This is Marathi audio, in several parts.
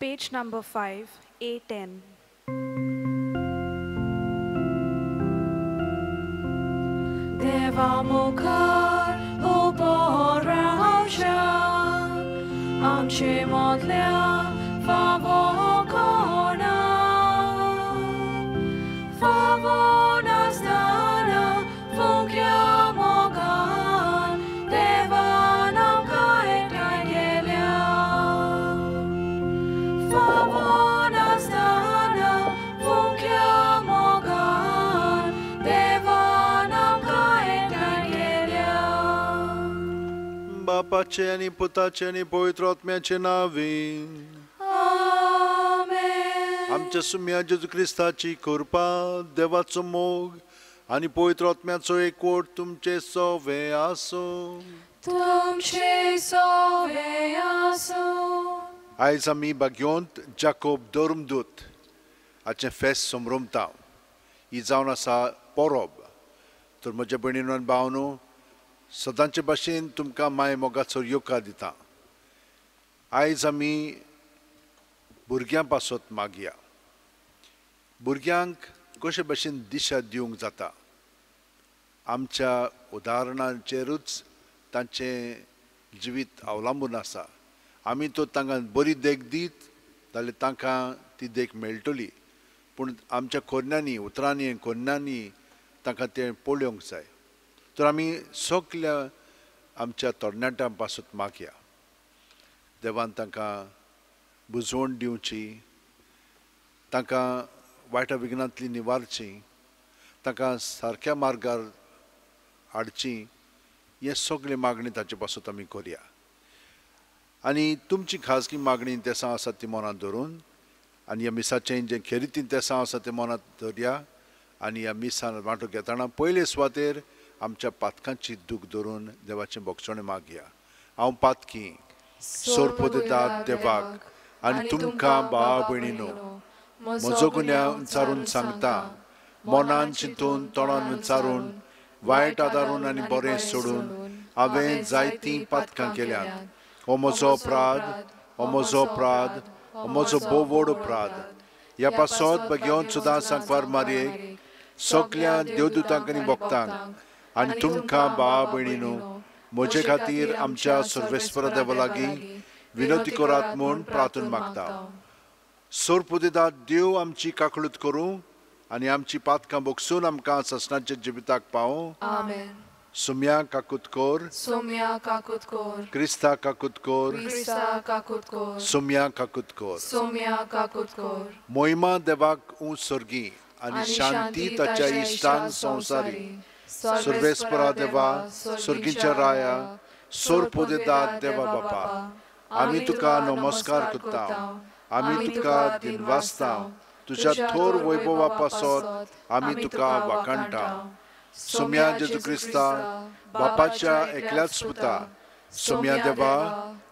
Page number 5, A10. Deva mukar uporausia, amche modlia favokona, favona stana funkia mogan, deva nam kaet kagelia, favona stana funkia mogan, deva nam kaet kagelia. Bapaचे आणि पुताचे आणि पवित्र आत्म्याचे नावे Amen. आमच्या सुम्या जेजू ख्रिस्ताची कृपा देवाचो मोग आणि पवित्र आत्म्याचो एकवट तुमचे सवे आसो Tumche soveaso. आयज आमी बाग्योंत जाकोब दोरमदूत हाचें फेस्त समरुमता ही जावन आसा परब तर म्हज्या भयणीनो आनी भावनो सदांचे भाशेन तुमकां माय मोगाचो योका दिता आयज आमी भुरग्यां पासत मागया भुरग्यांक कशे भाशेन दिशा दिवंक जाता आमच्या उदाहरणांचेरूच तांचें जिवीत अवलंबून आसा आमी तो तांकां बरी देख दीत जाल्यार तांकां ती देख मेळटली पूण आमच्या कोन्यांनी उतरांनी कोन्यांनी तांकां तें पळोवंक जाय तर आमी सगल्या आमच्या तरणाट्यां पासत मागया देवान तांकां बुजवण दिवची तांकां वायटा विघ्नांतली निवारची तांकां सारक्या मार्गार हाडची हे सगळे मागणी ताचे पासत आमी करया आनी तुमची खाजगी मागणी तेसां आसा ती मनांत धरून आनी ह्या मिसाचें जें खेरीतीन तेसां आसा तें मनांत धरया आनी ह्या मिसान वांटो घेतना पयले सुवातेर आमच्या पातकांची दूख धरून देवाचें भोगसणें मागया हांव पातकी सोरपो दितात देवाक आनी तुमकां भाव भयणीनो म्हजो गुन्यांव विचारून सांगता मनान चिंतून तोंडान विचारून वायट आदारून आनी बरें सोडून हांवें जायतीं पातकां केल्यात हो म्हजो अपराध हो म्हजो अपराध हो म्हजो भोव व्हड अपराध ह्या पासत बेगीन सुद्दां सांकवार मारयेक सगल्या देवदूतांक आनी भक्तांक आनी तुमकां भाव भयणीनो म्हजे खातीर आमच्या सर्वेस्पर देवा लागीं विनोती करात म्हूण प्रार्थना मागता सोरपुदिदाद देव आमची काकळूत करूं आनी आमची पातकां भोगसून आमकां ससनाच्या जिविताक पावूं Amen. सुम्या काकुतकोर Somya kakutkor. क्रिस्ता काकुतकोर Krista kakutkor. सुम्या काकुतकोर Somya kakutkor. मोहिमा देवाक सर्गी आनी शांती ताच्या इश्टांक संवसारी सर्वेस्परा देवा सर्गीच्या राया सोरपोदेदाद देवा बापा आमी तुका नमस्कार करता आमी तुका दिनवासता तुज्या थोर वैभवा पासत आमी तुका वाखाणटा सोम्या जेजू क्रिस्ता बापाच्या एकल्याच पुता सोम्या देवा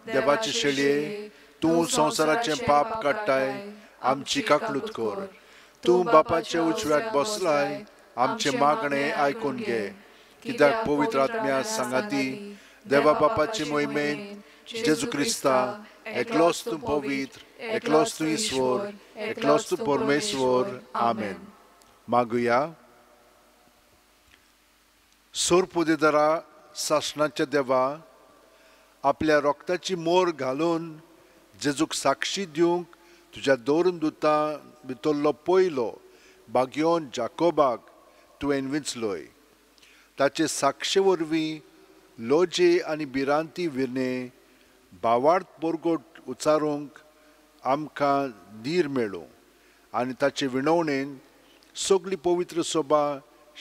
देवाचे शेळये तूं संवसाराचें पाप काडटाय आमची काकळूत कर तूं बापाचे उजव्याक बसलाय आमचे मागणे आयकून घे कित्याक पवित्र आत्म्या सांगाती देवा बापाचे मोहिमेन जेजू क्रिस्ता एकलोच तूं पवित्र एकलोच तूं ईश्वर एकलोच तूं परमेश्वर आमेन मागुया सोरपुदेदारा सासणाच्या देवा आपल्या रोगताची मोर घालून जेजूक साक्षी दिवंक तुज्या दोन दुतां भितरलो पयलो बागयोन जाकोबाक तुवें विंचलोय ताचे साक्षे वरवीं लोजे आनी भिरांती विर्णे भावार्थ बोरगोट उचारूंक आमकां धीर मेळूं आनी ताचे विणवणेन सगली पवित्र सभा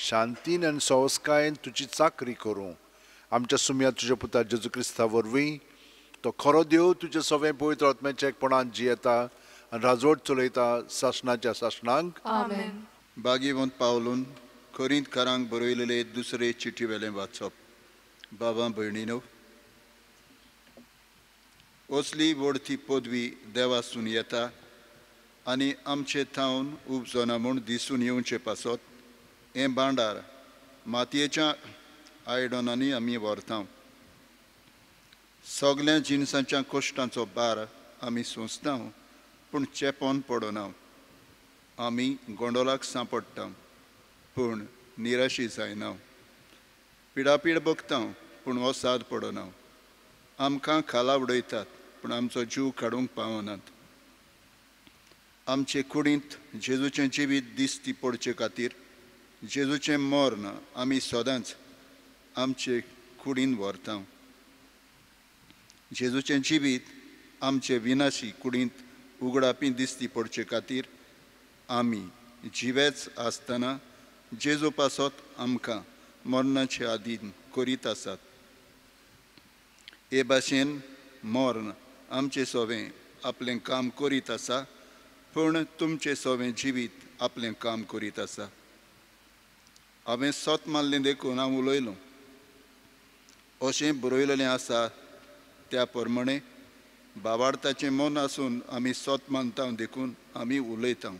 शांतीन आनी संस्कायेन तुजी चाकरी करूं आमच्या सुम्या तुज्या पुता जेजू क्रिस्ता वरवीं तो खरो देव तुजे सगळें पवित्र आत्म्याच्या एकपणान जियेता आनी राजवट चलयता सासणाच्या सासणांक Amen. बागीवंत पावलून कोरिंतकारांक बरयलेले दुसरे चिठी वेलें वाचप बाबा भयणीनो असली वडती पदवी देवासून येता आनी आमचे थावन उपजना म्हूण दिसून येवचे पासत हें भांडार मातयेच्या आयदनांनी आमी व्हरता सगल्या जिनसांच्या कश्टांचो भार आमी सोंसता पूण चेपोन पडना आमी गोंडोलाक सांपडटा पूण निराशी जायना पिडापीड भोगता पूण वसाद पडना आमकां खाला उडयतात पूण आमचो जीव काडूंक पावनात आमचे कुडींत जेजूचें जिवीत दिसती पडचे खातीर जेजूचें मरण आमी सदांच आमचे कुडीन व्हरता जेजूचें जिवीत आमचे विनाशी कुडींत उगडापी दिसती पडचे खातीर आमी जिवेच आसतना जेजू पासत आमकां मरणाचे आधीन करीत आसात हे भाशेन मरण आमचे सोवें आपलें काम करीत आसा पूण तुमचें सोवें जिवीत आपलें काम करीत आसा हांवें सोत मारलें देखून हांव उलयलों अशें बरयलेलें आसा त्या प्रमाणे भावार्थाचें मन आसून आमी सोत मानता देखून आमी उलयता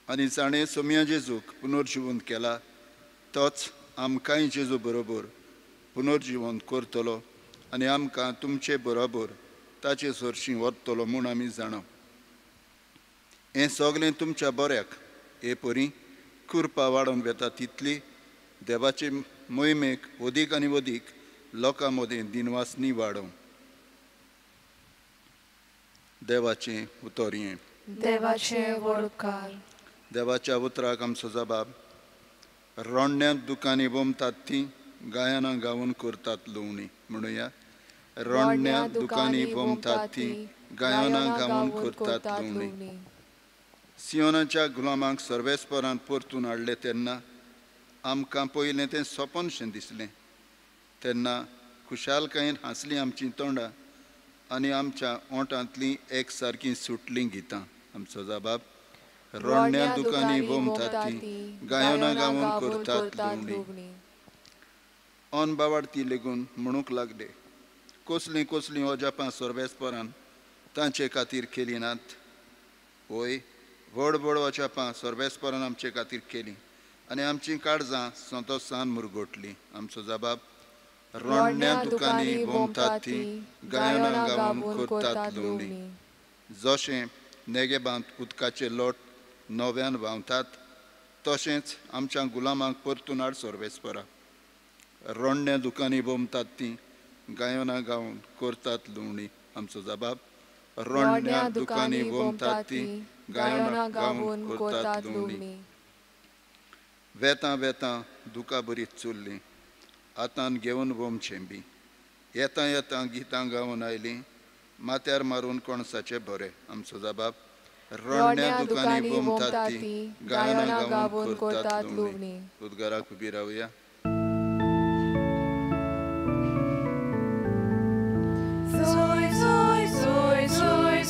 आनी जाणें सोम्या जेजूक पुनर्जीवन केला तोच आमकांय जेजू बरोबर पुनर्जीवन करतलो आनी आमकां तुमचे बरोबर ताचे सरशीं व्हरतलो म्हूण आमी जाणा हें सगलें तुमच्या बऱ्याक हे परी कृपा वाडोवन वेता तितली देवाचे मोहिमेक अदीक आनी अदीक लोकां मदें दिनवासनी वाडोवं देवाचें उतर हें देवाचे वळकार देवाच्या उतराक आमचो जबाब रोडण्यांत दुकानी बोमतात ती गायनां गावून करतात लुवणी म्हणुया रोडण्यांत दुकानी बोमतात ती गायनां गावून करतात लुवणी सियोनाच्या गुलामांक सर्वेस्परान परतून हाडले तेन्ना आमकां पयलें तें सोंपनशें दिसलें तेन्ना खुशालकायेन हांसलीं आमचीं तोंडां आनी आमच्या ओंठांतलीं एक सारकीं सुटलीं गितां आमचो जबाब रोडण्या दुकानी बोमतात ती गायनां गावून करतात लुवणी ऑन बावार्थी लेगून म्हणूंक लागले कसलीं कसलीं अजापां सर्वेस्परान तांचे खातीर केलीं नात वय व्हड व्हड अजापां सर्वेस्परान आमचे खातीर केलीं आनी आमचीं काळजां संतोशान मुरगोटलीं आमचो जबाब रोडण्या दुकानी बोमतात ती गायनां गावून करतात लुवणी जशें नेगेबांत उदकाचे लोट नव्यान व्हांवतात तशेंच आमच्या गुलामांक परतून हाड सर्वेस्परा रोडण्या दुकानी बोमतात ती गायनां गावून करतात लुवणी आमचो जबाब रोडण्या दुकानी बोमतात ती गायनां गावून करतात लुवणी वेतां वेतां दुकां बरीं चुरलीं आतां घेवन बोमचें बी येता येता गितां गावून आयलीं माथ्यार मारून कोणसाचें बरें आमचो जबाब रोडण्या दुकानी बोमतात ती गायनां गावून करतात लुवणी उद्गाराक उबी रावया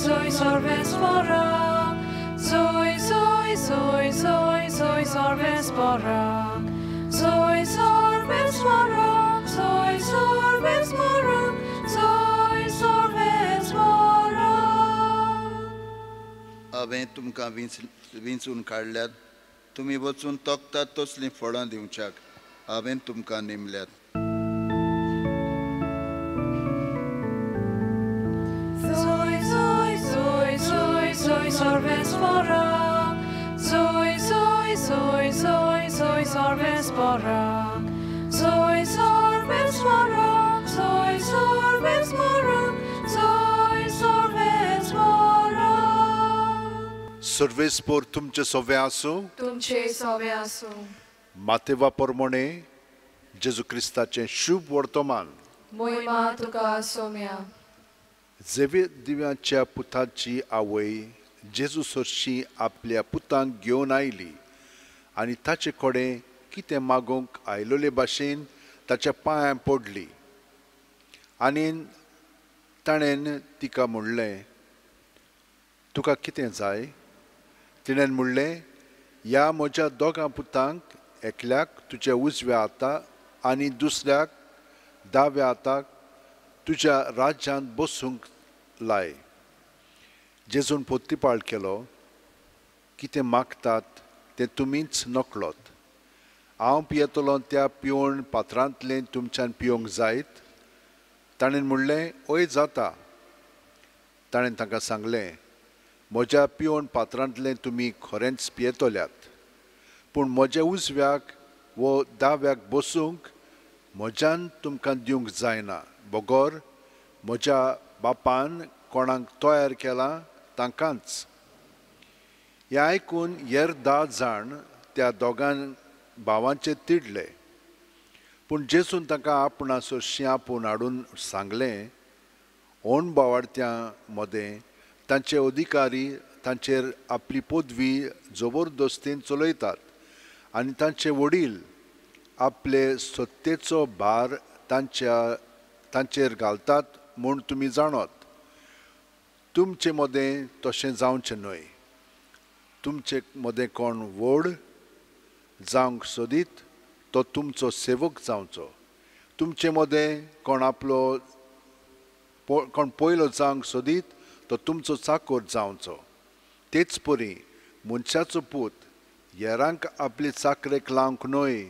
Soy sorvespora, soy sorvespora, soy sorvespora, soy sorvespora, soy sorvespora. हांवें तुमकां विंचून काडल्यात तुमी वचून तोखतात तसलीं फळां दिवच्याक हांवें तुमकां नेमल्यात Soy sorvespora, soy sorvespora, soy sorvespora, soy sorvespora, soy sorvespora. सर्वेस्पोर तुमचे सोवे आसूं तुमचे सोवे आसूं मातेवा प्रमाणे जेजू क्रिस्ताचें शुभ वर्तमान मोहिमा तुका सोम्या जेवे दिव्याच्या पुताची आवय जेजू सरशी आपल्या पुतांक घेवन आयली आनी ताचे कडेन कितें मागूंक आयलोले भाशेन ताच्या पांयां पडली आनी ताणें तिका म्हणलें तुका कितें जाय तिणें म्हणलें ह्या म्हज्या दोगां पुतांक एकल्याक तुज्या उजव्या हाता आनी दुसऱ्याक दाव्या हाताक तुज्या राज्यांत बसूंक लाय जेजून पोत्तीपाळ केलो कितें मागतात तें तुमीच नकळोत हांव पियेतलो त्या पिवण पात्रांतलें तुमच्यान पिवंक जायत ताणें म्हणलें ओय जाता ताणें ताका सांगलें म्हज्या पिवण पात्रांतलें तुमी खरेंच पियेतल्यात पूण म्हज्या उजव्याक वो दाव्याक बसूंक म्हज्यान तुमकां दिवंक जायना बोगोर म्हज्या बापान कोणाक तयार केलां तांकांच हें आयकून हेर 10 जाण त्या दोगां भावांचेर तिडले पूण जेसून तांकां आपणाचो शिंयापून हाडून सांगलें ओन भावार्थ्यां मदें तांचे अधिकारी तांचेर आपली पदवी जबरदस्तीन चलयतात आनी तांचे वडील आपले सत्तेचो भार तांचेर घालतात म्हूण तुमी जाणत तुमचे मदें तशें जावचें न्हय तुमचे मदें कोण व्हड जावंक सोदीत तो तुमचो सेवक जावचो तुमचे मदें कोण कोण पयलो जावंक सोदीत तो तुमचो चाकर जावचो तेच परी मनशाचो पूत हेरांक आपली चाकरेक लावंक न्हय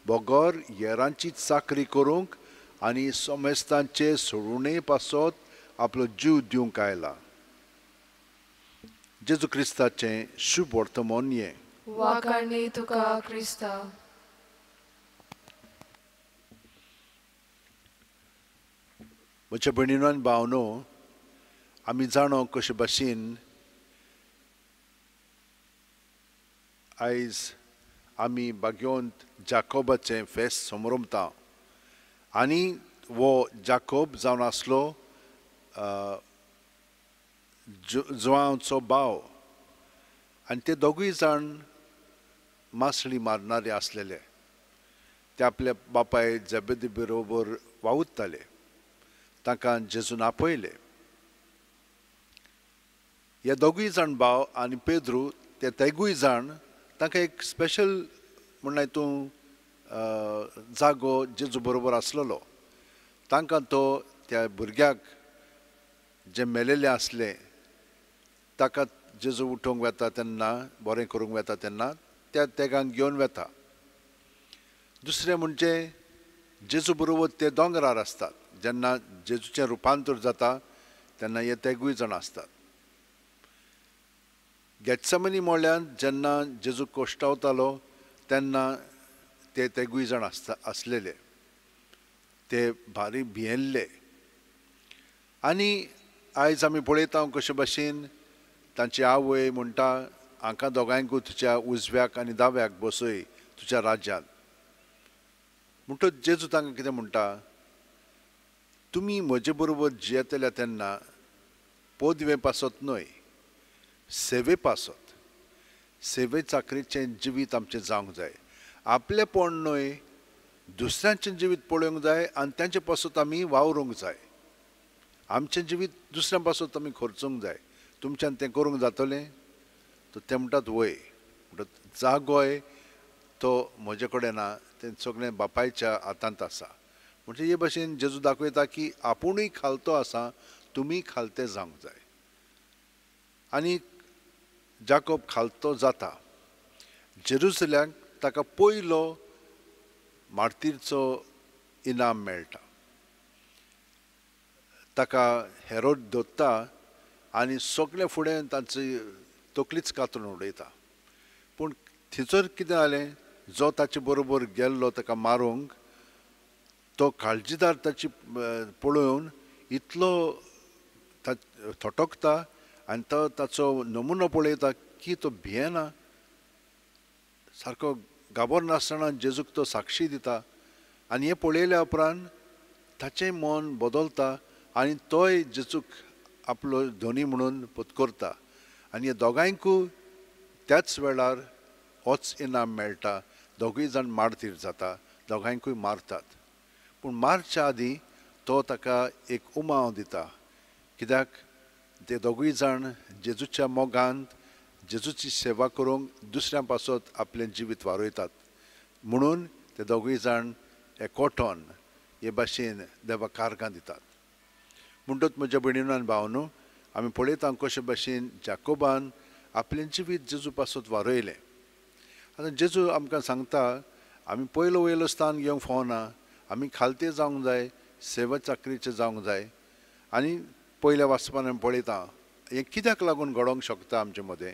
बोगोर हेरांची चाकरी करूंक आनी सोमेस्तांचे सोडूने पासत आपलो जीव दिवंक आयला जेजू क्रिस्ताचें शुभ वर्तमान हें वाखाणणी तुका क्रिस्ता म्हज्या भयणीनो आनी भावनो आमी जाणो कशे भाशेन आयज आमी बागेवंत जाकोबाचें फेस्त समरमता आनी वो जाकोब जावन आसलो जुआंवचो भाव आनी ते दोगूय जाण मासळी मारणारे आसलेले ते आपल्या बापाय जेबेदी बरोबर वावुरताले तांकां जेजून आपयले हे दोगूय जाण भाव आनी पेद्रू ते तेगूय जाण तांकां एक स्पेशल म्हणल्यार हितून जागो जेजू बरोबर आसलेलो तांकां तो त्या भुरग्याक जे मेलेले आसले ताका जेजू उठोवंक वेता तेन्ना बरें करूंक वेता तेन्ना त्या तेगांक घेवन वेता दुसरें म्हणजे जेजू बरोबर ते दोंगरार आसतात जेन्ना जेजूचें रुपांतर जाता तेन्ना हे तेगूय जाण आसतात गेत्सेमनी मोळ्यान जेन्ना जेजू कोश्टावतालो तेन्ना ते तेगूय जाण आसलेले ते भारी भियेल्ले आनी आयज आमी पळयता कशे भाशेन तांची आवय म्हणटा हांकां दोगांयकूय तुज्या उजव्याक आनी दाव्याक बसय तुज्या राज्यांत म्हणटच जेजू तांकां कितें म्हणटा तुमी म्हजे बरोबर जियेतल्या तेन्ना पदवे पासत न्हय सेवे पासत सेवे चाकरीचें जिवीत आमचें जावंक जाय आपलेपण न्हय दुसऱ्यांचें जिवीत पळोवंक जाय आनी तांचे पासत आमी वावरूंक जाय आमचें जिवीत दुसऱ्यां पासत आमी खर्चूंक जाय तुमच्यान तें करूंक जातलें तो ते म्हणटात वय म्हणटात जागोय तो म्हजे कडेन ना तें सगळें बापायच्या हातांत आसा म्हणजे हे भाशेन जेजू दाखयता की आपुणूय खालतो आसा तुमी खालते जावंक जाय आनी जाकोब खालतो जाता जेरुसल्याक ताका पयलो मार्तीरचो इनाम मेळटा ताका हेरोद दोत्ता आनी सगळे फुडें तांची तकलीच कातरून उडयता पूण थंयसर कितें जालें जो ताचे बरोबर गेल्लो ताका मारूंक तो काळजीदार ताची पळोवन इतलो थटकता आनी तो ताचो नमुनो पळयता की तो भियेना सारको गाबरनासतना जेजूक तो साक्षी दिता आनी हें पळयल्या उपरांत ताचें मन बदलता आनी तोय जेजूक आपलो धोनी म्हणून पत्करता आनी हे दोगांयकूय त्याच वेळार होच इनाम मेळटा दोगूय जाण मारतीर जाता दोगांयकूय मारतात पूण मारच्या आदीं तो ताका एक उमाव दिता कित्याक ते दोगूय जाण जेजूच्या मोगांत जेजूची सेवा करूंक दुसऱ्यां पासत आपलें जिवीत वारोयतात म्हणून ते दोगूय जाण एकवटोन हे भाशेन देवाक कारगां दितात म्हणटच म्हज्या भयणीनो आनी भावनो आमी पळयता कशे भाशेन जाकोबान आपलें जिवीत जेजू पासत वारयलें आतां जेजू आमकां सांगता आमी पयलो वयलो स्थान घेवंक फावना आमी खालते जावंक जाय सेवा चाकरीचे जावंक जाय आनी पयल्या वाचपान आमी पळयता हें कित्याक लागून घडोवंक शकता आमचे मदें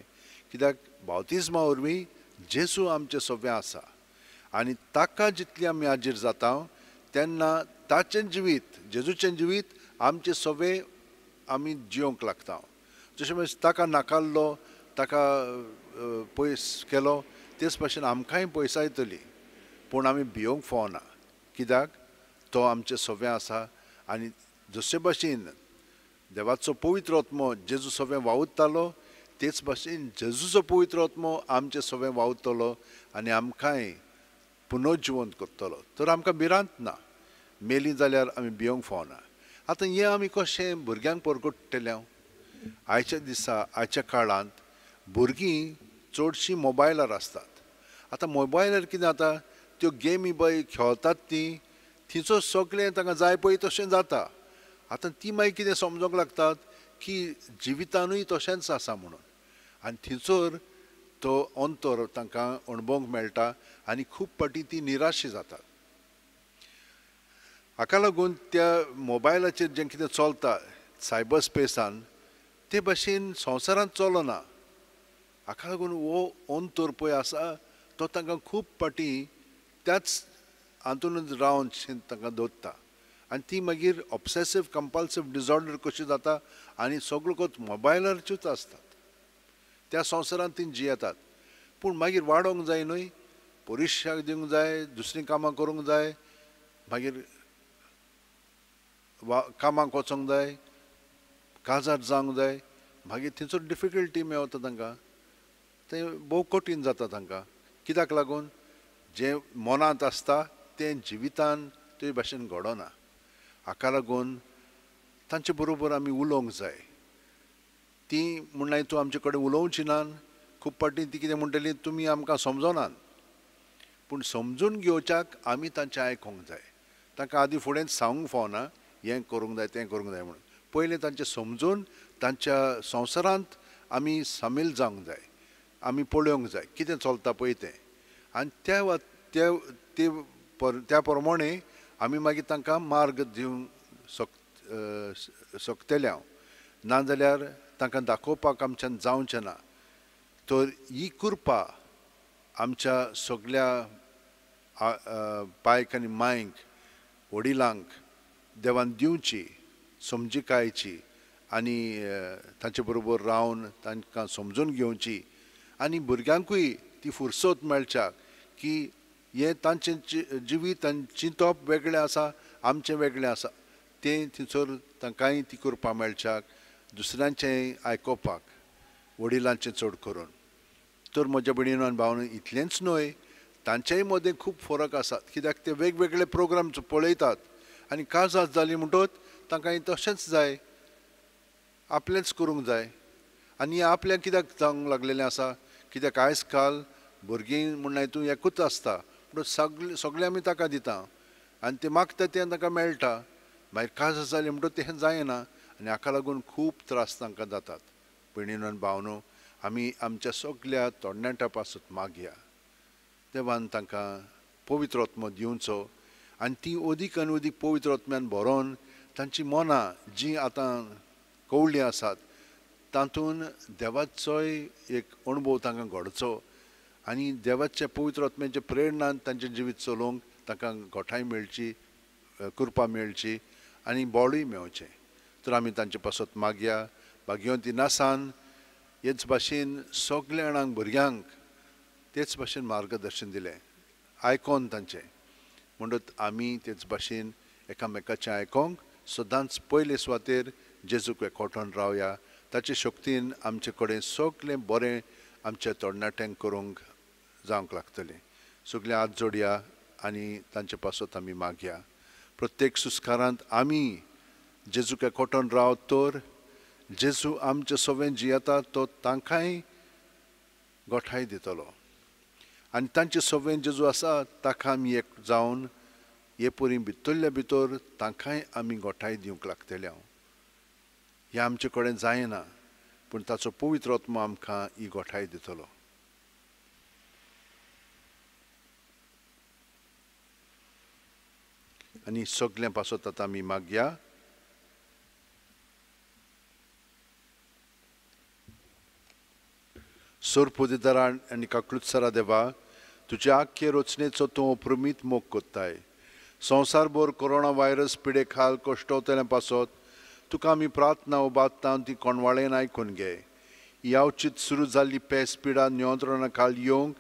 कित्याक बावतिजमा वरवीं जेजू आमचें सवें आसा आनी ताका जितली आमी हाजीर जाता तेन्ना ताचें जिवीत जेजूचें जिवीत आमचें सवें आमी जियोंक लागता जशें म्हणजे ताका नाकारलो ताका पयस केलो तेच भाशेन आमकांय पयसा येतली पूण आमी भिवंक फावना कित्याक तो आमचें सवें आसा आनी जशे भाशेन देवाचो पवित्र आत्मो जेजू सवें वावुरतालो तेच भाशेन जेजूचो पवित्र आत्मो आमचें सवें वावुरतलो आनी आमकांय पुनर्जिवंत करतलो तर आमकां भिरांत ना मेलीं जाल्यार आमी भिवंक फावना आतां हें आमी कशें भुरग्यांक परगट्टले आयच्या दिसा आयच्या काळांत भुरगीं चडशीं मोबायलार आसतात आतां मोबायलार कितें जाता त्यो गेमी पळय खेळटात थिंचो सगळें तांकां जाय पळय तशें जाता आतां ती मागीर कितें समजूंक लागतात की जिवितानूय तशेंच आसा म्हणून आनी थिंचोर तो अंतर तांकां अणभवंक मेळटा आनी खूब फावटी ती निराशी जातात हाका लागून त्या मोबायलाचेर जें कितें चलता सायबर स्पेसान ते भाशेन संवसारांत चलना हाका लागून हो अंतर पळय आसा तो तांकां खूब फावटी त्याच हातूनच रावन तांकां दवरता आनी ती मागीर ऑब्सेसीव कंपल्सिव डिसऑर्डर कशी जाता आनी सगळो मोबायलारच्योच आसतात त्या संवसारांत ती जियेतात पूण मागीर वाडोवंक जाय न्हय परिक्षाक दिवंक जाय दुसरीं कामां करूंक जाय मागीर कामाक वचोंक जाय काजार जावंक जाय मागीर थंयचो डिफिकल्टी मेळता तांकां तें भोव कठीण जाता तांकां कित्याक लागून जें मनांत आसता तें जिवितान ते भाशेन घडोना हाका लागून तांचे बरोबर आमी उलोवंक जाय ती म्हणल्यार तूं आमचे कडेन उलोवची ना खूब फावटी ती कितें म्हणटली तुमी आमकां समजोनात पूण समजून घेवच्याक आमी तांचें आयकूंक जाय तांकां आदीं फुडें सांगूंक फावना हें करूंक जाय तें करूंक जाय म्हणून पयलें तांचें समजून तांच्या संवसारांत आमी सामील जावंक जाय आमी पळोवंक जाय कितें चलता पळय तें आनी त्या प्रमाणे आमी मागीर तांकां मार्ग दिवंक शकतले नाजाल्यार तांकां दाखोवपाक आमच्यान जावचें ना तर ही कृपा आमच्या सगळ्या बायक आनी मांयक वडिलांक देवान दिवची समजिकायेची आनी तांचे बरोबर रावन तांकां समजून घेवची आनी भुरग्यांकूय ती फुरसत मेळच्या की हें तांचें जिवीत आनी चिंतप वेगळें आसा आमचें वेगळें आसा तें थंयसर तांकांय ती कृपा मेळच्याक दुसऱ्यांचें आयकोपाक वडिलांचें चड करून तर म्हज्या भयणीनो आनी भावांनो इतलेंच न्हय तांचेय मदें खूब फरक आसात कित्याक ते वेगवेगळे प्रोग्राम पळयतात आनी काजार जाली म्हणटच तांकांय तशेंच जाय आपलेंच करूंक जाय आनी आपल्याक कित्याक जावंक लागलेलें आसा कित्याक आयज काल भुरगीं म्हणल्यार हितून एकूच आसता पूण सगळें आमी ताका दिता आनी ते मागता तें तांकां मेळटा मागीर काजार जाली म्हणटच तें जायना आनी हाका लागून खूब त्रास तांकां जातात भयणीनो आनी भावनो आमी आमच्या सगळ्या तरणाट्यां पासून मागया देवान तांकां पवित्र आत्मो दिवचो आनी ती अदीक आनी अदीक पवित्र आत्म्यान भरोवन तांची मनां जीं आतां कवळीं आसात तातूंत देवाचोय एक अणभव तांकां घडचो आनी देवाच्या पवित्र आत्म्याचे प्रेरणान तांचें जिवीत चलोवंक तांकां घोटाय मेळची कृपा मेळची आनी बळूय मेळचें तर आमी तांचे पासत मागया भाग्यवंती नासान हेच भाशेन सगळ्या जाणांक भुरग्यांक तेच भाशेन मार्गदर्शन दिलें आयकोन तांचें म्हणटच आमी तेच भाशेन एकामेकाचें आयकोंक सदांच पयले सुवातेर जेजूक एकवटून रावया ताचे शक्तीन आमचे कडेन सगळें बरें आमच्या तरणाट्यांक करूंक जावंक लागतलें सगळें हात जोडया आनी तांचे पासत आमी मागया प्रत्येक सुस्कारांत आमी जेजूक एकवटून रावत तर जेजू आमचें सवें जियेता तो तांकांय गोठाय दितलो आनी तांचें सवें जेजू आसा ताका आमी एक जावन हे परी भितरल्या भितर तांकांय आमी गोठाय दिवंक लागतले हें आमचे कडेन जायना पूण ताचो पवित्र आत्मो आमकां ही गोठाय दितलो आनी सगळें पासत आतां आमी मागया सोर पोदेदारा आनी काकलुत्सरा देवा तुज्या आख्खे रचनेचो तूं अप्रमीत मोग कोत्ताय संवसारभर कोरोना व्हायरस पिडे खाल कश्टवतले पासत तुका आमी प्रार्थना उबारता ती कोणवाळेन आयकून घे यावचीत सुरू जाल्ली पेस पिडा नियंत्रणा खाल येवंक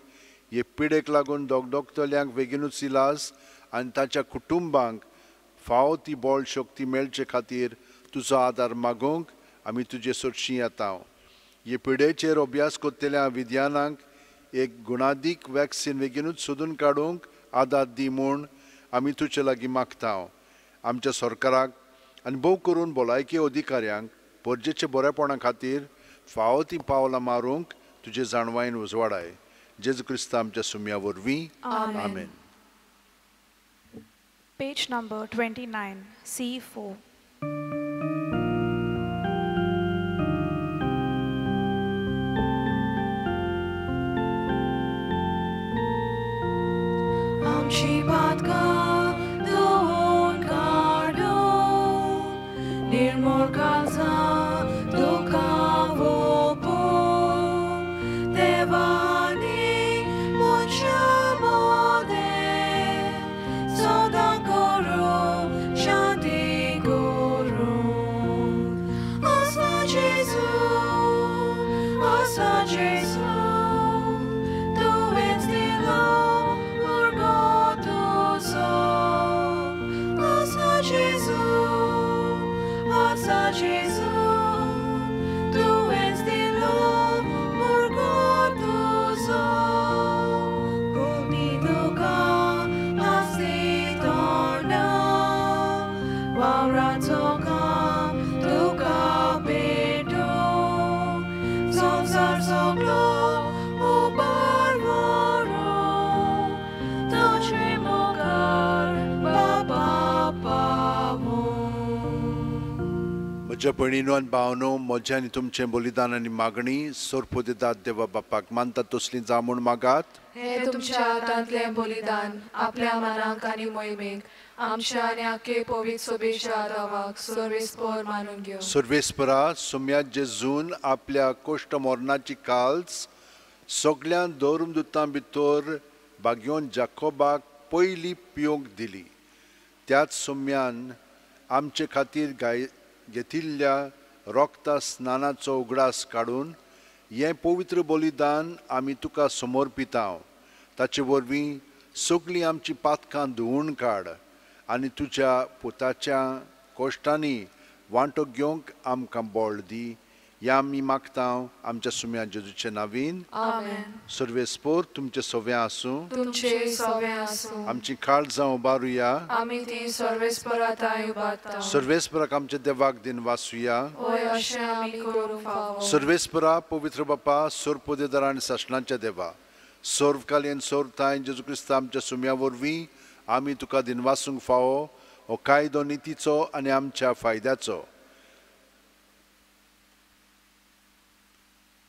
हे पिडेक लागून दोगदोगतल्यांक बेगीनूच इलाज आनी ताच्या कुटुंबांक फावो ती बळ शक्ती मेळचे खातीर तुजो आदार मागूंक आमी तुजे सोडशी येता हे पिडेचेर अभ्यास कोत्तेल्या विद्यानांक एक गुणादीक वॅक्सीन बेगीनूच सोदून काडूंक आदार दी म्हूण आमी तुजे लागीं मागता आमच्या सरकाराक आनी भोव करून भलायकी अधिकाऱ्यांक परजेच्या बरेपणा खातीर फावो ती पावलां मारूंक तुजे जाणवायेन उजवाडाय जेजू क्रिस्त आमच्या सुम्या वरवीं आमेन. Page number 29, C4. आमची पातका धुवून काडू निर्मळ काळजा तुका वोपू देवानी मुच्या मोदे सदां करू शांती करू असा जेजू तुवेंच दिलो Jesu, tu és de l'amor gozoso, contigo has de tornar, waura toca tu capeto, sonzar soglo o barbaro, doce mogar baba pavo. म्हज्या भयणीनो आनी भावनो म्हजें आनी तुमचें बलिदान आनी मागणी सोरपोदेदाद देवा बापाक मानता तसलीं जा म्हूण मागात हे तुमच्या हातांतलें बलिदान आपल्या मनाक आनी मोहिमेक आमच्या आनी आख्खे पवित्र सभेच्या आदाराक सर्वेस्पर मानून घेवं. सर्वेस्परा सुम्या जेजून आपल्या कोश्ट मरणाची काल्स सगळ्या दोरुमदुतां भितर बागयोन जाकोबाक पयली पिवंक दिली त्याच सुम्यान आमचे खातीर घेतिल्ल्या रोक्ता स्नानाचो उगडास काडून हें पवित्र बलिदान आमी तुका समर्पिता ताचे वरवीं सगळीं आमची पातकां धुवून काड आनी तुज्या पुताच्या कोश्टांनी वांटो घेवंक आमकां बळ दी हें आमी मागता आमच्या सुम्या जेजूचे नांवीन आमेन. सर्वेस्पर तुमचे सवें आसूं तुमचे सवें आसूं आमची काळजां उबारुया आमी ती सर्वेस्पराताय उबारता. सर्वेस्पराक आमच्या देवाक दिन वासुया होय अशें आमी करूंक फावो. सर्वेस्परा पवित्र बापा सोरपोदेदारा आनी सासणांच्या देवा सोर्वकालीन सोरताय जेजू क्रिस्त आमच्या सुम्या वरवीं आमी तुका दिनवासूंक फावो हो कायदो नितीचो आनी आमच्या फायद्याचो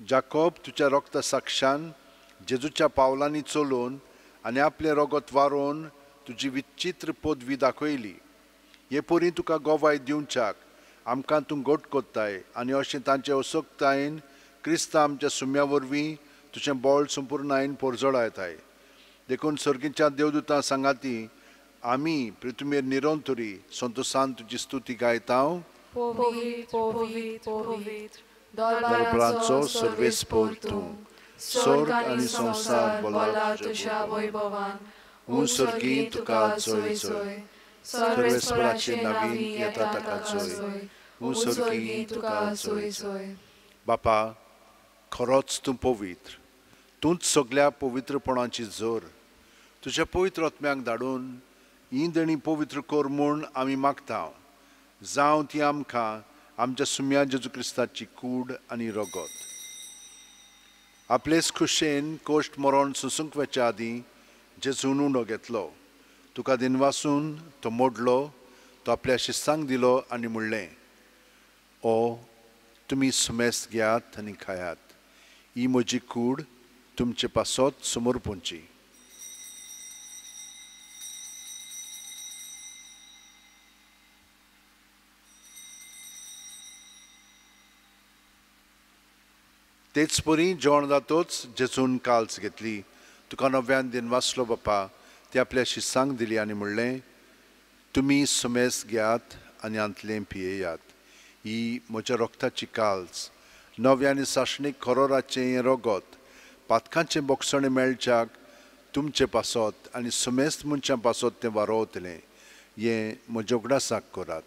जाकोब तुज्या रोक्ता साक्षान जेजूच्या पावलांनी चलोवन आनी आपले रोगत वारोवन तुजी विचित्र पदवी दाखयली हे परी तुका गोवाय दिवच्याक आमकां तूं घट कोत्ताय आनी अशें तांचे असोक्तायेन क्रिस्त आमच्या सुम्या वरवीं तुजें बळ संपूर्णायेन पोरजोळायताय देखून सर्गीच्या देवदूतां सांगाती आमी पृथ्वीर निरंतरी संतोशान तुजी स्तुती गायता दरबाराचो सर्वेस्पर तूं स्वर्ग आनी संसार बोला तुज्या वैभवान सर्गी तुका जोय जोय सर्वेस्पराचे नांवी येता ताका जोय सर्गी तुका जोय जोय बापा खरोच तूं पवित्र तूंच सगळ्या पवित्रपणाची जोर तुज्या पवित्र आत्म्याक धाडून ही देणी पवित्र कर म्हूण आमी मागता जावं ती आमकां आमच्या सुम्या जेजू क्रिस्ताची कूड आनी रगत आपलेच खुशेन कोश्ट मरण सुसूंक वचे आदीं जेजून उंडो घेतलो तुका दिनवासून तो मोडलो तो आपल्या शिस्तांक दिलो आनी म्हणलें ओ तुमी सुमेस्त घेयात आनी खायात ही म्हजी कूड तुमचे पासत समोर पोंची. तेच परी जेवण जातोच जेजून काल्स घेतली. तुका नव्यान दिन वाचलो बापा ते आपल्या शिसांक दिली आनी म्हणलें, तुमी सुमेस घेयात आनी आंतलें पियेयात. ही म्हज्या रोगताची काल्स, नव्यानी साशणीक खरोराचें हें रोगत, पातकांचें बोगसणें मेळच्याक तुमचें पासत आनी सुमेस्त मनशां पासत तें वारोवतलें. हें म्हज्या उगडासाक करात.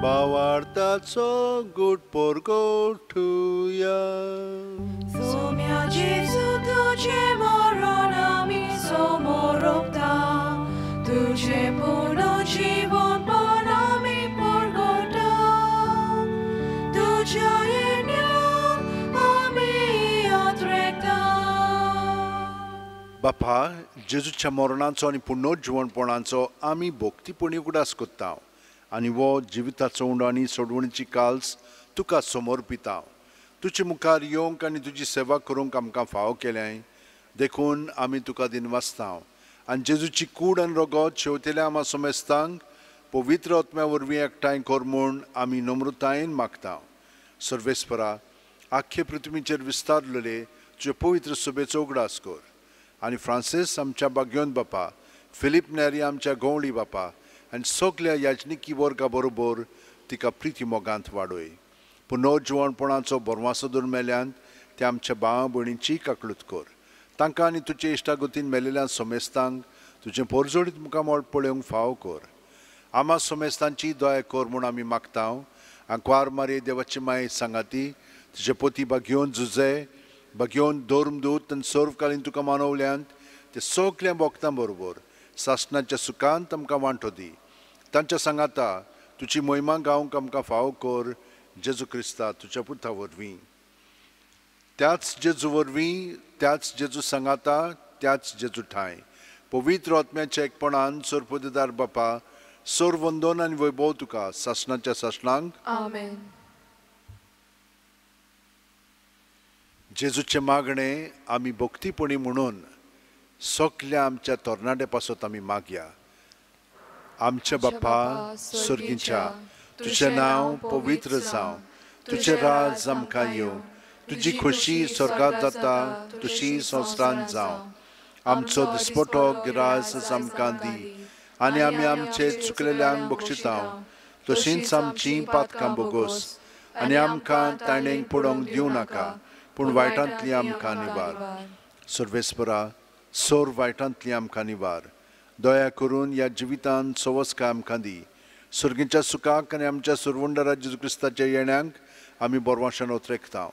भावार्थाचो घुटपोर गोठुया. Sumia Jesu tuझे मरण आमी समोर रोखता, तुझे पुनर्जीवन पण आमी परगटा, तुझ्या येण्याक आमी यात्रेकता. बापा, जेजूच्या मरणाचो आनी पुनर्जीवनपणाचो आमी भोक्तीपणी उगडास कोत्ता आनी वो जिविताचो उंडो आनी सोडवणीची काल्स तुका समोर पिता. तुजे मुखार येवंक आनी तुजी सेवा करूंक आमकां फाव केलें देखून आमी तुका दिन वाचता. आनी जेजूची कूड आनी रगत शेवतेल्या आमा सोमेस्तांक पवित्र आत्म्या वरवीं एकठांय कर म्हूण आमी नम्रतायेन मागता. सर्वेस्परा, आख्खे पृथ्वीचेर विस्तारलेले तुजे पवित्र सभेचो उगडास कर. आनी फ्रांसीस आमच्या बाग्योन बापा, फिलीप नेरी आमच्या गवळी बापा आनी सगल्या याजनिकी वर्गा बरोबर तिका प्रिती मोगांत वाडय. पुनर्जीवनपणाचो बरवासो दवर मेल्यान ते आमच्या भावा भयणींची काकलूत कर. तांकां आनी तुजे इश्टागतीन मेलेल्या सोमेस्तांक तुजें परजोडीत मुखामोळ पळोवंक फाव कर. आमा सोमेस्तांची दया कर म्हूण आमी मागता. आंकवार मारे देवाची माय सांगाती, तुजे पोती बाग्योन झुजे बाग्योन धर्मदूत आनी सर्वकालीन तुका मानवल्यांत ते सगल्या भक्तां बरोबर सासणाच्या सुखांत आमकां वांटो दी. तांच्या सांगाता तुजी महिमा गावंक आमकां फाव कर. जेजू क्रिस्ता तुज्या पुता वरवीं, त्याच जेजू वरवीं, त्याच जेजू सांगाता, त्याच जेजू ठाय पवित्र आत्म्याच्या एकपणान सर्वोदयदार बापा, सर्व वंदन आनी वैभव तुका सासणाच्या सासणांक. आमेन. जेजूचे मागणे आमी भक्तीपणी म्हणून सगल्या आमच्या तरणाटे पासत आमी मागया. आमच्या बाप्पा स्वर्गीच्या, तुझें नांव पवित्र जावं, तुझें राज आमकां येवं, तुजी खोशी स्वर्गांत जाता तशी संवसारांत जावं. आमचो दिसपटो गिरायस आमकां दी आनी आमी आमचे चुकलेल्यांक बक्षिता तशींच आमचीं पातकां बोगोस आनी आमकां ताणेंक पडोवंक दिवं नाका, पूण वायटांतली आमकां निवार. सर्वेस्परा, सोर वायटांतली आमकां निवार. दया करून ह्या जिवितान सवस्काय आमकां दी. सुर्गीच्या सुखाक आनी आमच्या सुरवंडरा जेजू क्रिस्ताच्या येण्याक आमी बोरवाशान ओतरेकता.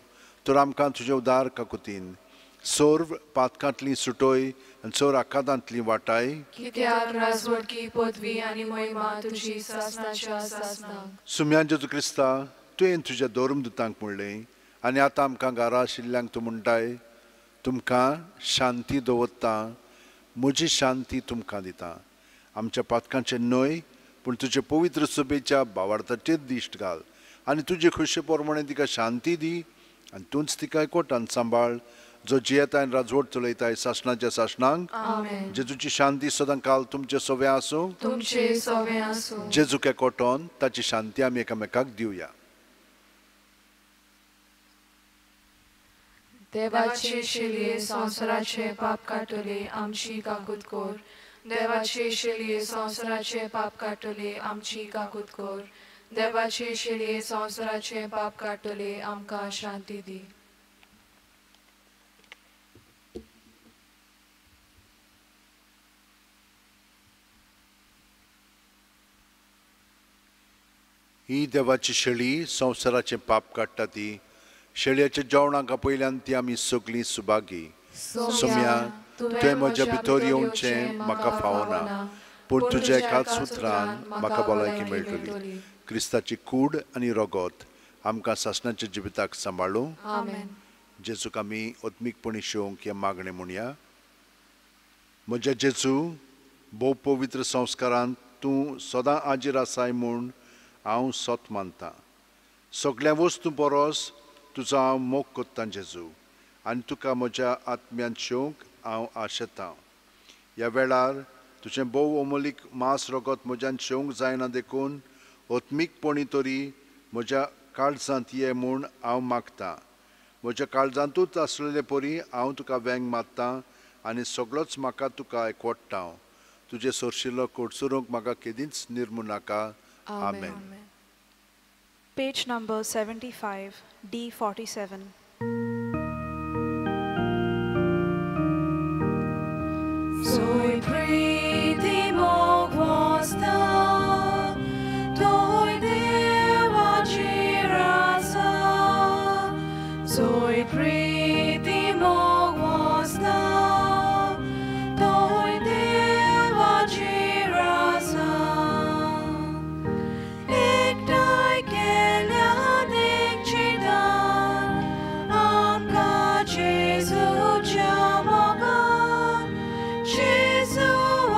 तर आमकां तुजे उदार काकुतीन सोर्व पातकांतली सुटोय आनी सोर आकांतांतली वाटाय. कित्याक राजवटकी पदवी आनी महिमा तुजी सासणाच्या सासणांक. सुम्या जेजू क्रिस्ता, तुवें तुज्या धर्मदुतांक म्हणलें आनी आतां आमकां घरा आशिल्ल्यांक तूं म्हणटाय, तुमकां शांती दवरता, म्हजी शांती तुमकां दिता. आमच्या पातकांचे न्हय पूण तुजे पवित्र सभेच्या भावार्थाचेर दिश्ट घाल आनी तुजे खुशे प्रमाणे तिका शांती दी आनी तूंच तिका एकवटान सांबाळ, जो जियेताय आनी राजवट चलयताय सासणाच्या सासणांक. आमेन. जेजूची शांती सदां काल तुमचे सोवे आसूं. तुमचे सोवे आसूं. जेजूक एकवटोन ताची शांती आमी एकामेकाक दिवया. देवाचे शिलये संवसाराचे पाप काटले आमची काकूत कोर. देवाचे शिलये संवसाराचे पाप काटले आमची काकूत कोर. देवाचे शिलये संवसाराचे पाप काटले आमकां शांती दी. ही देवाची शेळी संवसाराचे पाप काडटा ती. शेळयेच्या जेवणाक पयल्यान ती आमी सगळीं सुभागी. सोम्या, तुवें म्हज्या भितर येवचें म्हाका फावना, पूण तुज्या एकाच सुत्रान म्हाका भलायकी मेळटली. क्रिस्ताची कूड आनी रगत आमकां सासणाच्या जिविताक सांबाळूं. आमेन. जेजूक आमी आत्मीकपणी शेवंक हें मागणें म्हणया. म्हज्या जेजू, भोव पवित्र संस्कारांत तूं सदां आजीर आसाय म्हूण हांव सोत मानतां. सगळ्या वस्तू परस तुजो हांव मोग कोत्तां जेजू. आनी तुका म्हज्या आत्म्यान शेवंक हांव आशेतां. ह्या वेळार तुजें भोव अमोलीक मांस रगत म्हज्यान शेवंक जायना देखून ओत्मीकपणी तरी म्हज्या काळजांत ये म्हूण हांव मागतां. म्हज्या काळजांतूच आसलेले परी हांव तुका वेंग मारतां आनी सगळोच म्हाका तुका एकवटां. तुजे सोरशिल्लो कोडसुरूंक म्हाका केदींच निर्मू नाका. आमेन. Page number 75, D47. Soy prítimog vosta, toi deva girasa. Soy prítimog vosta, toi deva girasa. Ektai kelia dekchidan, anka Jesu jamogan. Jesu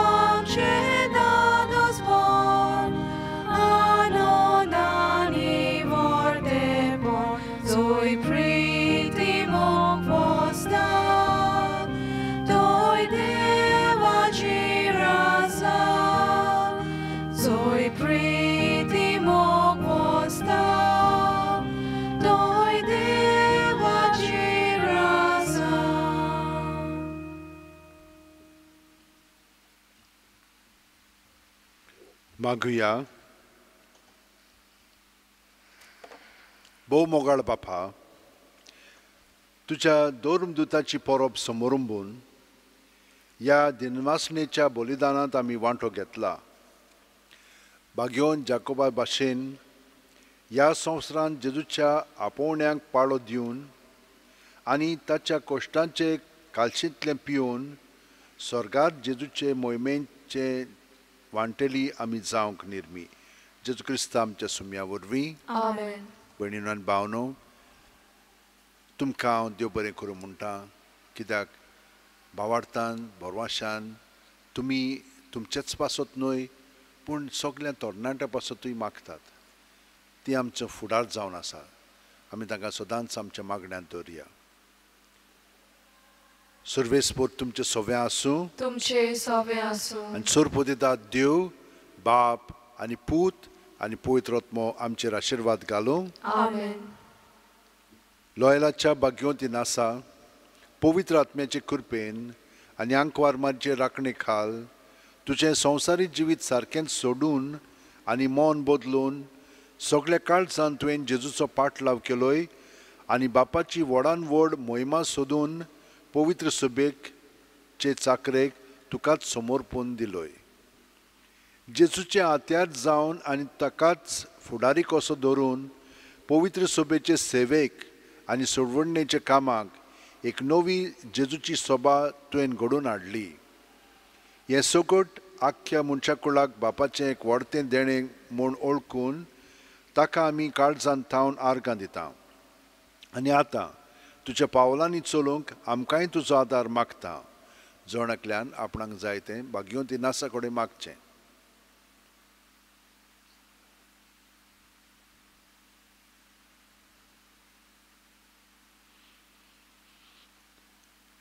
amce dados bon, anonani vorte bon. Zoi pritimog vosta, toi deva girasa. Zoi pritimog vosta, toi deva girasa. मागुया. भोव मोगाळ बापा, तुज्या दोरमदुताची परब समोरुंबून ह्या दिनवासणेच्या बलिदानांत आमी वांटो घेतला. भाग्योन जाकोबा भाशेन ह्या संवसारांत जेजूच्या आपोवण्यांक पाळो दिवन आनी ताच्या कोश्टांचे कालशींतलें पिवन स्वर्गांत जेजूचे मोहिमेचे वांटेली आमी जावंक निर्मी. जेजू क्रिस्त आमच्या सुम्या वरवीं. Amen. भयणीनो आनी भावनो, तुमकां हांव देव बरें करूं म्हणटा. कित्याक भावार्थान बोरवाशान तुमी तुमचेच पासत न्हय पूण सगल्या तरणाट्या पासतूय मागतात. ती आमचो फुडार जावन आसा. आमी तांकां सदांच आमच्या मागण्यांत दवरया. सर्वेस्पोर तुमचे सव्या आसूं तुमचे सवे आसूं. आनी सोरपोदिता देव बाप आनी पूत आनी पवित्र आत्मो आमचेर आशिर्वाद घालूं. Amen. लॉयलाच्या भाग्योतीन आसा पवित्र आत्म्याचे कृपेन आनी आंकवारमाचे राखणे खाल तुजें संवसारीक जिवीत सारकेंच सोडून आनी मन बदलून सगळ्या काळजान तुवें जेजूचो पाटलाव केलोय आनी बापाची व्हडान व्हड मोहिमा सोदून पवित्र सभेक चे चाकरेक तुकाच समर्पण दिलोय. जेजूचे आत्यार जावन आनी ताकाच फुडारी कसो धरून पवित्र सभेचे सेवेक आनी सोडवणेचे कामाक एक नवी जेजूची सभा तुवें घडोवन हाडली. हें सगट आख्ख्या मनशा कुळाक बापाचें एक व्हडतें देणें म्हूण ओळखून ताका आमी काळजांत थावन आर्गां दिता. आनी आतां तुज्या पावलांनी चलूंक आमकांय तुजो आदार मागता. जोणाकल्यान आपणाक जाय तें भाग्योती नासा कडेन मागचें.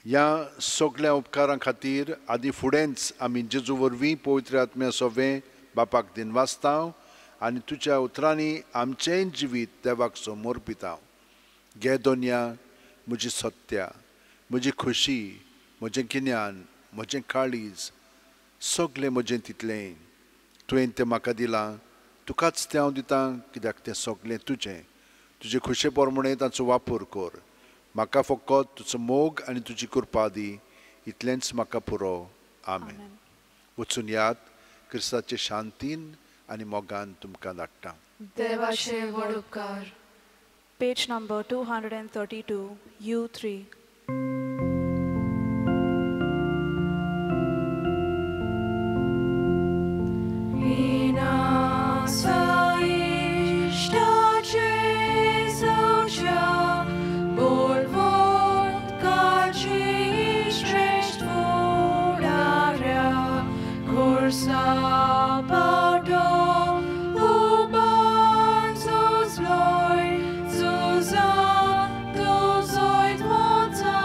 ह्या सगळ्या उपकारां खातीर आदी फुडेंच आमी जेजू वरवीं पवित्र आत्म्या सवें बापाक दिनवासतांव आनी तुज्या उतरांनी आमचेंय जिवीत देवाक समर्पितांव. घे दोनया म्हजी सत्या, म्हजी खुशी, म्हजें गिन्यान, म्हजें काळीज, सगळें म्हजें तितलें तुवें तें म्हाका दिलां. तुकाच तें हांव दितां कित्याक तें सगळें तुजें. तुजे खुशे प्रमाणें ताचो वापर कर. म्हाका फकत तुजो मोग आनी तुजी कृपा दी. इतलेंच म्हाका पुरो. आमेन. वचून यात क्रिस्ताचे शांतीन आनी मोगान तुमकां धाडटा. देवाचे व्हड उपकार. Page number 232, U3. Zusammen, du sollst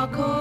आँखों